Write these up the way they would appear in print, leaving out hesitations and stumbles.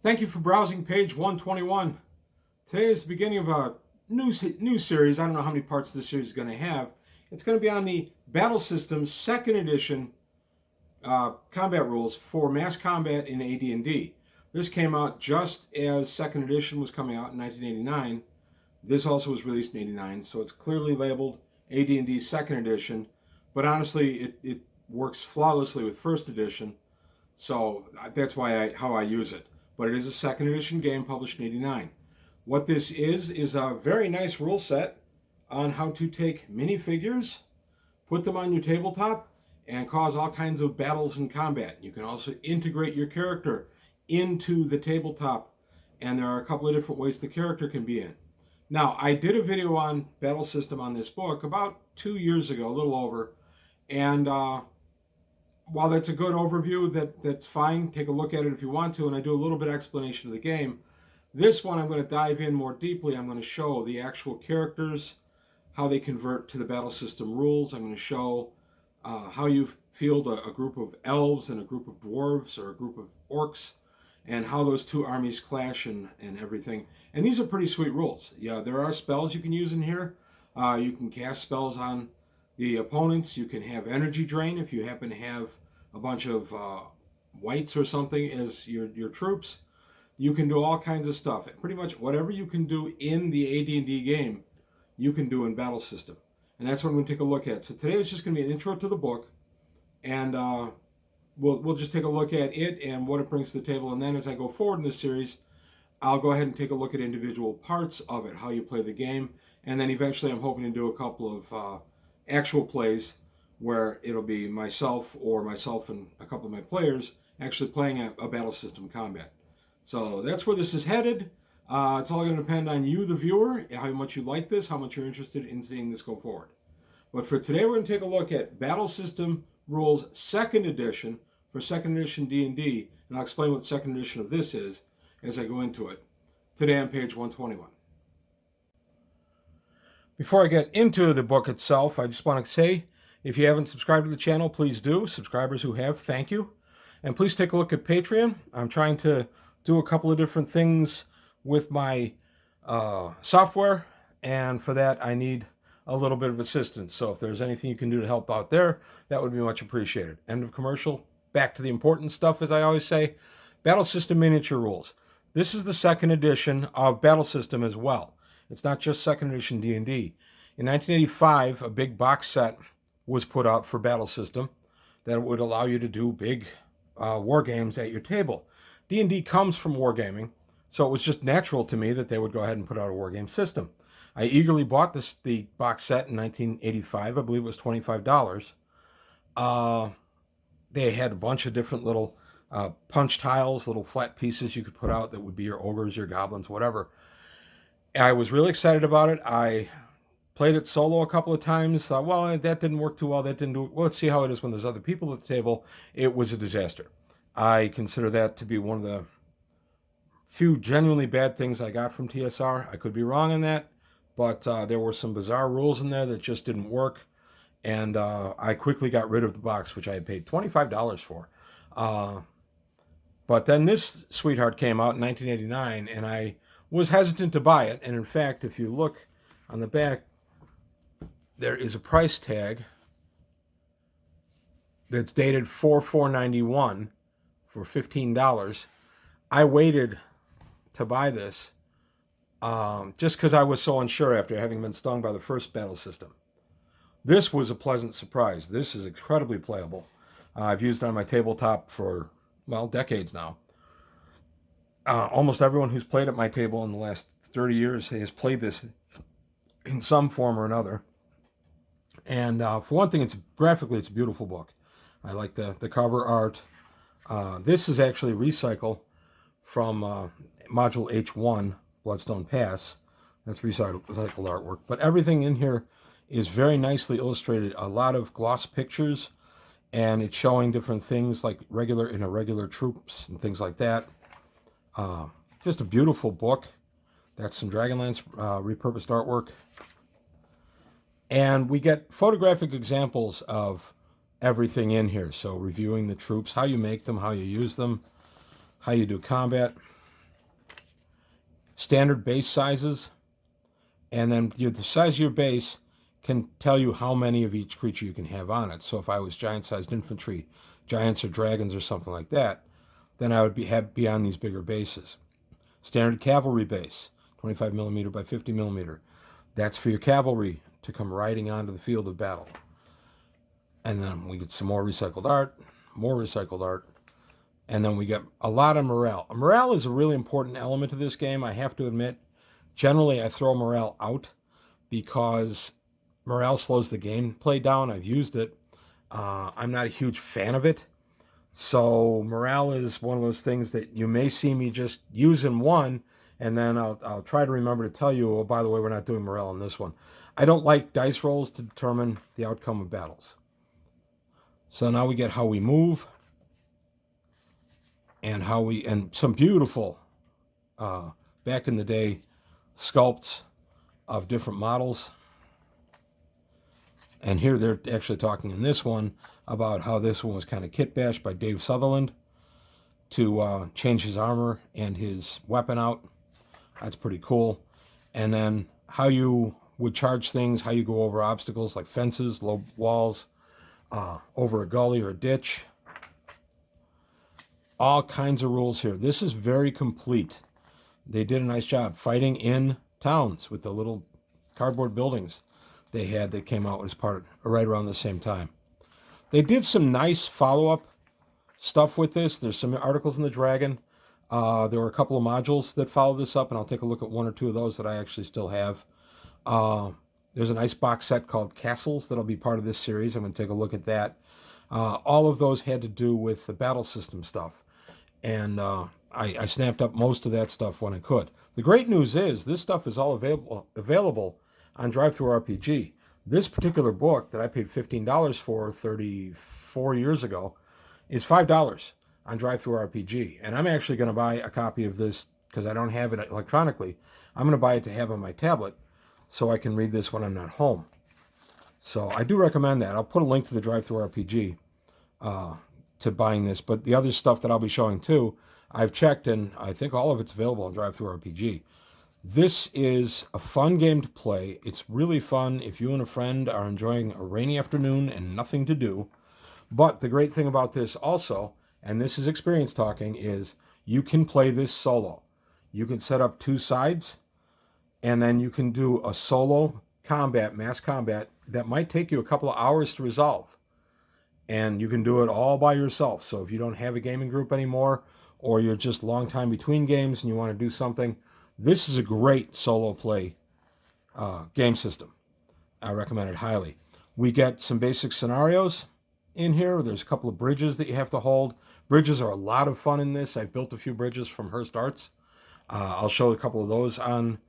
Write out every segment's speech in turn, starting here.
Thank you for browsing page 121. Today is the beginning of a new series. I don't know how many parts this series is going to have. It's going to be on the Battlesystem 2nd Edition combat rules for mass combat in AD&D. This came out just as 2nd Edition was coming out in 1989. This also was released in 89, so it's clearly labeled AD&D 2nd Edition. But honestly, it works flawlessly with 1st Edition, so that's how I use it. But it is a 2nd Edition game published in 89. What this is a very nice rule set on how to take minifigures, put them on your tabletop, and cause all kinds of battles and combat. You can also integrate your character into the tabletop, and there are a couple of different ways the character can be in. Now, I did a video on Battlesystem on this book about 2 years ago, a little over, and while that's a good overview, that's fine. Take a look at it if you want to, and I do a little bit of explanation of the game. This one, I'm going to dive in more deeply. I'm going to show the actual characters, how they convert to the Battlesystem rules. I'm going to show how you field a group of elves and a group of dwarves or a group of orcs, and how those two armies clash and everything. And these are pretty sweet rules. Yeah, there are spells you can use in here. You can cast spells on the opponents. You can have energy drain if you happen to have a bunch of whites or something as your troops. You can do all kinds of stuff. Pretty much whatever you can do in the AD&D game, you can do in Battlesystem. And that's what I'm going to take a look at. So today is just going to be an intro to the book, and we'll just take a look at it and what it brings to the table. And then as I go forward in this series, I'll go ahead and take a look at individual parts of it, how you play the game. And then eventually I'm hoping to do a couple of actual plays where it'll be myself and a couple of my players actually playing a Battlesystem combat. So that's where this is headed. It's all going to depend on you, the viewer, how much you like this, how much you're interested in seeing this go forward. But for today, we're going to take a look at Battlesystem Rules 2nd Edition for 2nd Edition D&D, and I'll explain what 2nd Edition of this is as I go into it. Today on page 121. Before I get into the book itself, I just want to say, if you haven't subscribed to the channel, please do. Subscribers who have, thank you. And please take a look at Patreon. I'm trying to do a couple of different things with my software, and for that I need a little bit of assistance. So if there's anything you can do to help out there, that would be much appreciated. End of commercial. Back to the important stuff, as I always say. Battlesystem miniature rules. This is the 2nd edition of Battlesystem as well. It's not just 2nd edition D&D. In 1985, a big box set was put out for Battlesystem that would allow you to do big war games at your table. D&D comes from wargaming, so it was just natural to me that they would go ahead and put out a wargame system. I eagerly bought the box set in 1985. I believe it was $25. They had a bunch of different little punch tiles, little flat pieces you could put out that would be your ogres, your goblins, whatever. I was really excited about it. I played it solo a couple of times. Well, that didn't work too well. That didn't do it. Well, let's see how it is when there's other people at the table. It was a disaster. I consider that to be one of the few genuinely bad things I got from TSR. I could be wrong on that, but there were some bizarre rules in there that just didn't work, and I quickly got rid of the box, which I had paid $25 for. But then this sweetheart came out in 1989, and I was hesitant to buy it. And in fact, if you look on the back, there is a price tag that's dated 4/4/91 for $15. I waited to buy this just because I was so unsure after having been stung by the first Battlesystem. This was a pleasant surprise. This is incredibly playable. I've used it on my tabletop for, well, decades now. Almost everyone who's played at my table in the last 30 years has played this in some form or another. And for one thing, graphically, it's a beautiful book. I like the cover art. This is actually recycle from Module H1, Bloodstone Pass. That's recycled artwork. But everything in here is very nicely illustrated. A lot of gloss pictures, and it's showing different things like regular and irregular troops and things like that. Just a beautiful book. That's some Dragonlance repurposed artwork. And we get photographic examples of everything in here. So reviewing the troops, how you make them, how you use them, how you do combat. standard base sizes, and then the size of your base can tell you how many of each creature you can have on it. So if I was giant-sized infantry, giants or dragons or something like that, then I would be on these bigger bases. Standard cavalry base, 25 millimeter by 50 millimeter. That's for your cavalry to come riding onto the field of battle. And then we get some more recycled art, and then we get a lot of morale. Morale is a really important element of this game, I have to admit. Generally, I throw morale out because morale slows the gameplay down. I've used it. I'm not a huge fan of it. So morale is one of those things that you may see me just using one, and then I'll try to remember to tell you, oh, by the way, we're not doing morale on this one. I don't like dice rolls to determine the outcome of battles. So now we get how we move, and some beautiful, back in the day, sculpts of different models. And here they're actually talking in this one about how this one was kind of kit bashed by Dave Sutherland to change his armor and his weapon out. That's pretty cool. And then how you would charge things, how you go over obstacles like fences, low walls, over a gully or a ditch. All kinds of rules here. This is very complete. They did a nice job fighting in towns with the little cardboard buildings they had that came out as part right around the same time. They did some nice follow-up stuff with this. There's some articles in the Dragon. There were a couple of modules that follow this up, and I'll take a look at one or two of those that I actually still have. There's a nice box set called Castles that'll be part of this series. I'm going to take a look at that. All of those had to do with the Battlesystem stuff, and I snapped up most of that stuff when I could. The great news is this stuff is all available on DriveThruRPG. This particular book that I paid $15 for 34 years ago is $5 on DriveThruRPG. And I'm actually going to buy a copy of this because I don't have it electronically. I'm going to buy it to have on my tablet so I can read this when I'm not home. So I do recommend that. I'll put a link to the DriveThruRPG to buying this. But the other stuff that I'll be showing too, I've checked, and I think all of it's available on DriveThruRPG. This is a fun game to play. It's really fun if you and a friend are enjoying a rainy afternoon and nothing to do. But the great thing about this also, and this is experience talking, is you can play this solo. You can set up two sides, and then you can do a solo combat, mass combat, that might take you a couple of hours to resolve. And you can do it all by yourself. So if you don't have a gaming group anymore, or you're just long time between games and you want to do something, this is a great solo play game system. I recommend it highly. We get some basic scenarios in here. There's a couple of bridges that you have to hold. Bridges are a lot of fun in this. I've built a few bridges from Hearst Arts. I'll show a couple of those on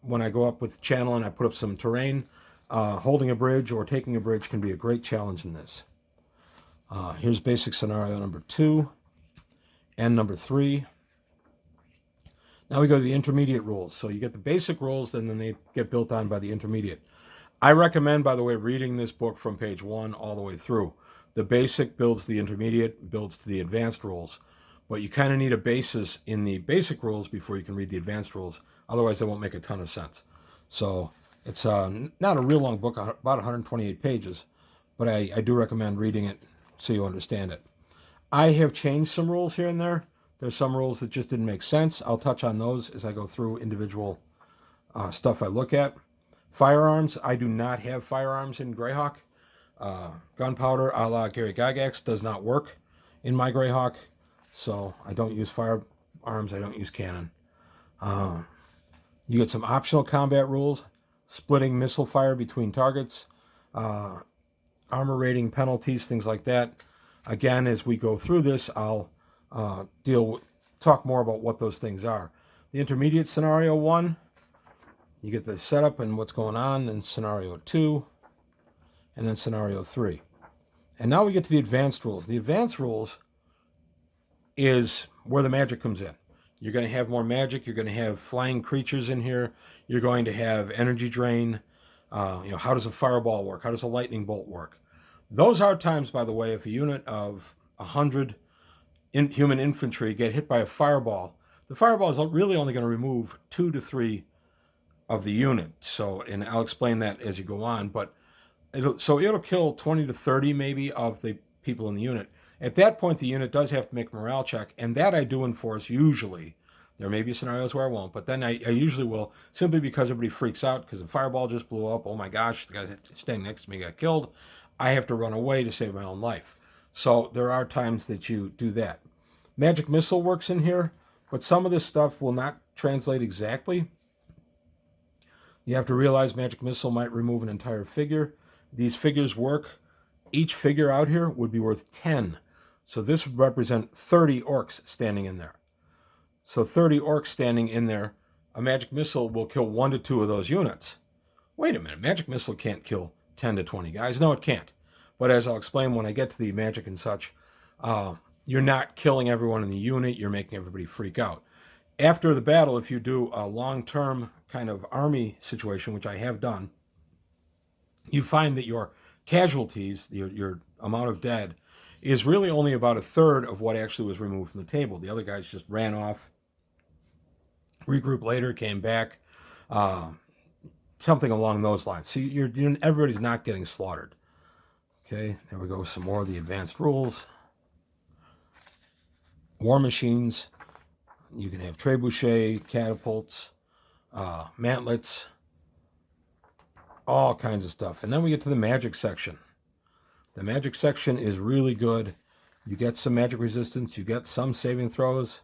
when I go up with the channel and I put up some terrain. Holding a bridge or taking a bridge can be a great challenge in this. Here's basic scenario number 2 and number 3. Now we go to the intermediate rules. So you get the basic rules, and then they get built on by the intermediate. I recommend, by the way, reading this book from page 1 all the way through. The basic builds the intermediate, builds to the advanced rules. But you kind of need a basis in the basic rules before you can read the advanced rules. Otherwise, they won't make a ton of sense. So it's not a real long book, about 128 pages. But I do recommend reading it so you understand it. I have changed some rules here and there. There's some rules that just didn't make sense. I'll touch on those as I go through individual stuff I look at. Firearms, I do not have firearms in Greyhawk. Gunpowder a la Gary Gygax does not work in my Greyhawk, so I don't use firearms, I don't use cannon. You get some optional combat rules, splitting missile fire between targets, armor rating penalties, things like that. Again, as we go through this, I'll talk more about what those things are. The intermediate scenario 1, you get the setup and what's going on, and scenario 2, and then scenario 3. And now we get to the advanced rules. The advanced rules is where the magic comes in. You're going to have more magic. You're going to have flying creatures in here. You're going to have energy drain. How does a fireball work? How does a lightning bolt work? Those are times, by the way, if a unit of 100 human infantry get hit by a fireball, The fireball is really only going to remove 2 to 3 of the unit. So, and I'll explain that as you go on, but it'll kill 20 to 30 maybe of the people in the unit. At that point, the unit does have to make a morale check, and that I do enforce usually. There may be scenarios where I won't, but then I usually will, simply because everybody freaks out because the fireball just blew up. Oh my gosh, the guy standing next to me got killed. I have to run away to save my own life. So there are times that you do that. Magic Missile works in here, but some of this stuff will not translate exactly. You have to realize Magic Missile might remove an entire figure. These figures work. Each figure out here would be worth 10. So this would represent 30 orcs standing in there. So 30 orcs standing in there, a Magic Missile will kill 1 to 2 of those units. Wait a minute, Magic Missile can't kill 10 to 20 guys. No, it can't. But as I'll explain when I get to the magic and such, you're not killing everyone in the unit. You're making everybody freak out. After the battle, if you do a long-term kind of army situation, which I have done, you find that your casualties, your amount of dead, is really only about a third of what actually was removed from the table. The other guys just ran off, regrouped later, came back, something along those lines. So everybody's not getting slaughtered. Okay, there we go. Some more of the advanced rules. War machines. You can have trebuchet, catapults, mantlets, all kinds of stuff. And then we get to the magic section. The magic section is really good. You get some magic resistance. You get some saving throws.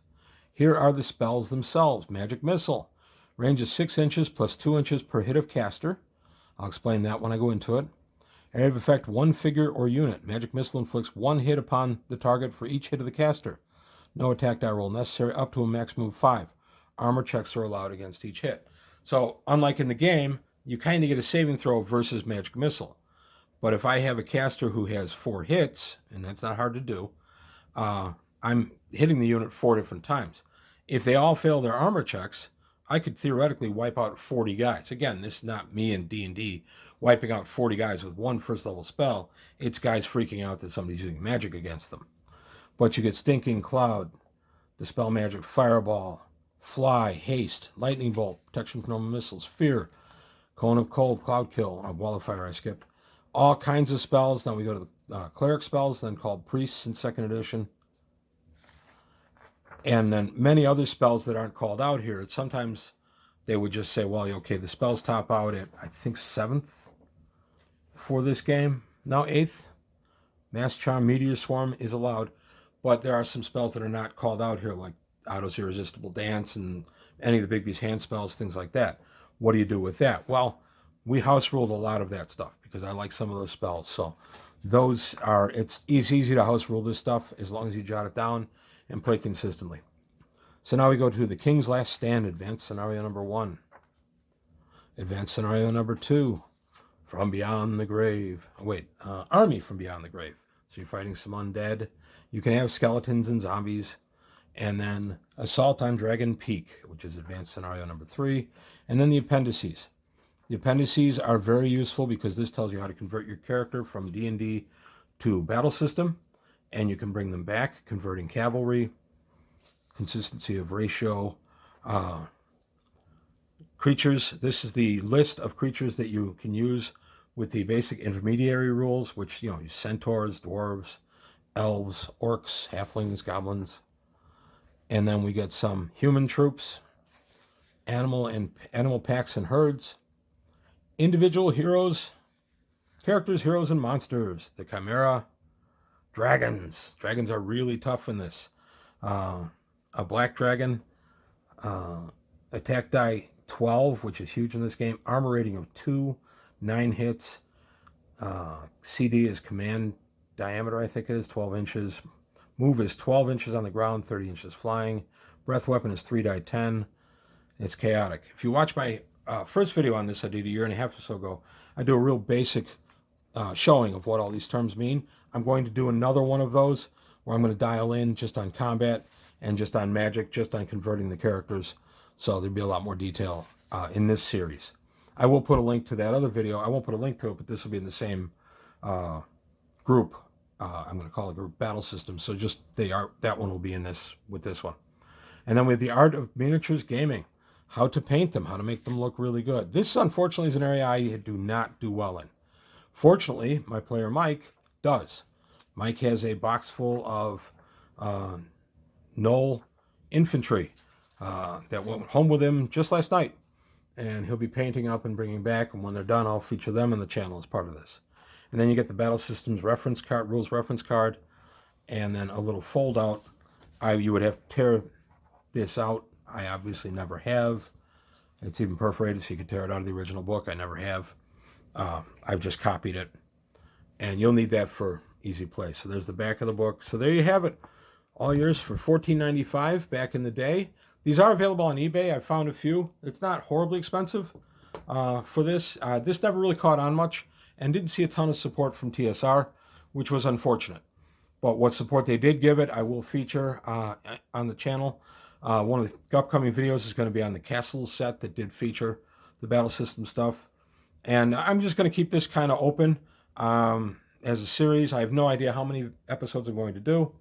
Here are the spells themselves. Magic Missile. Range is 6 inches plus 2 inches per hit of caster. I'll explain that when I go into it. Area of effect, 1 figure or unit. Magic Missile inflicts 1 hit upon the target for each hit of the caster. No attack die roll necessary, up to a maximum of 5. Armor checks are allowed against each hit. So, unlike in the game, you kind of get a saving throw versus Magic Missile. But if I have a caster who has 4 hits, and that's not hard to do, I'm hitting the unit 4 different times. If they all fail their armor checks, I could theoretically wipe out 40 guys. Again, this is not me in D&D wiping out 40 guys with 1 first level spell. It's guys freaking out that somebody's using magic against them. But you get Stinking Cloud, Dispel Magic, Fireball, Fly, Haste, Lightning Bolt, Protection from Normal Missiles, Fear, Cone of Cold, Cloud Kill, Wall of Fire I skipped. All kinds of spells. Now we go to the Cleric spells, then called Priests in 2nd edition. And then many other spells that aren't called out here. Sometimes they would just say, well, okay, the spells top out at, I think, 7th for this game. Now 8th. Mass Charm, Meteor Swarm is allowed. But there are some spells that are not called out here, like Otto's Irresistible Dance and any of the Bigby's hand spells, things like that. What do you do with that? Well, we house ruled a lot of that stuff because I like some of those spells. So those are, it's easy to house rule this stuff as long as you jot it down and play consistently. So now we go to the King's Last Stand, Advanced Scenario number 1. Advanced Scenario number 2, From Beyond the Grave. Army from Beyond the Grave. So you're fighting some undead. You can have skeletons and zombies. And then Assault on Dragon Peak, which is Advanced Scenario number 3. And then the appendices. The appendices are very useful because this tells you how to convert your character from D&D to Battlesystem. And you can bring them back, converting cavalry, consistency of ratio, creatures. This is the list of creatures that you can use with the basic intermediary rules, which, centaurs, dwarves, elves, orcs, halflings, goblins. And then we get some human troops, animal packs and herds, individual heroes, characters, heroes, and monsters. The Chimera, dragons. Dragons are really tough in this. A black dragon, attack die 12, which is huge in this game. Armor rating of 2, 9 hits. CD is command diameter, I think it is, 12 inches. Move is 12 inches on the ground, 30 inches flying. Breath weapon is 3 die 10. It's chaotic. If you watch my first video on this I did a year and a half or so ago, I do a real basic showing of what all these terms mean. I'm going to do another one of those where I'm going to dial in just on combat and just on magic, just on converting the characters. So there'll be a lot more detail in this series. I will put a link to that other video. I won't put a link to it, but this will be in the same group. I'm going to call it group Battlesystem. So just that one will be in this with this one. And then we have the art of miniatures gaming, how to paint them, how to make them look really good. This, unfortunately, is an area I do not do well in. Fortunately, my player Mike does. Mike has a box full of Knoll infantry that went home with him just last night. And he'll be painting up and bringing back. And when they're done, I'll feature them in the channel as part of this. And then you get the Battlesystem's reference card, rules reference card, and then a little fold out. You would have to tear this out. I obviously never have. It's even perforated, so you could tear it out of the original book. I never have. I've just copied it. And you'll need that for easy play. So there's the back of the book. So there you have it. All yours for $14.95 back in the day. These are available on eBay. I found a few. It's not horribly expensive for this. This never really caught on much and didn't see a ton of support from TSR, which was unfortunate. But what support they did give it, I will feature on the channel. One of the upcoming videos is going to be on the Castles set that did feature the Battlesystem stuff. And I'm just going to keep this kind of open as a series. I have no idea how many episodes I'm going to do.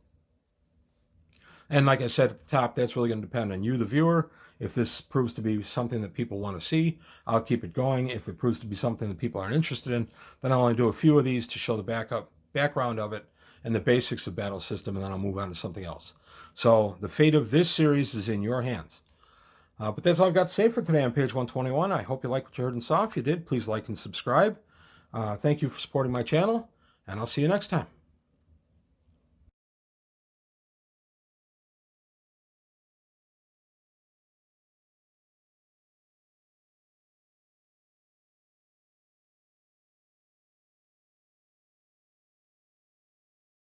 And like I said at the top, that's really going to depend on you, the viewer. If this proves to be something that people want to see, I'll keep it going. If it proves to be something that people aren't interested in, then I'll only do a few of these to show the background of it and the basics of Battlesystem, and then I'll move on to something else. So the fate of this series is in your hands. But that's all I've got to say for today on page 121. I hope you liked what you heard and saw. If you did, please like and subscribe. Thank you for supporting my channel, and I'll see you next time.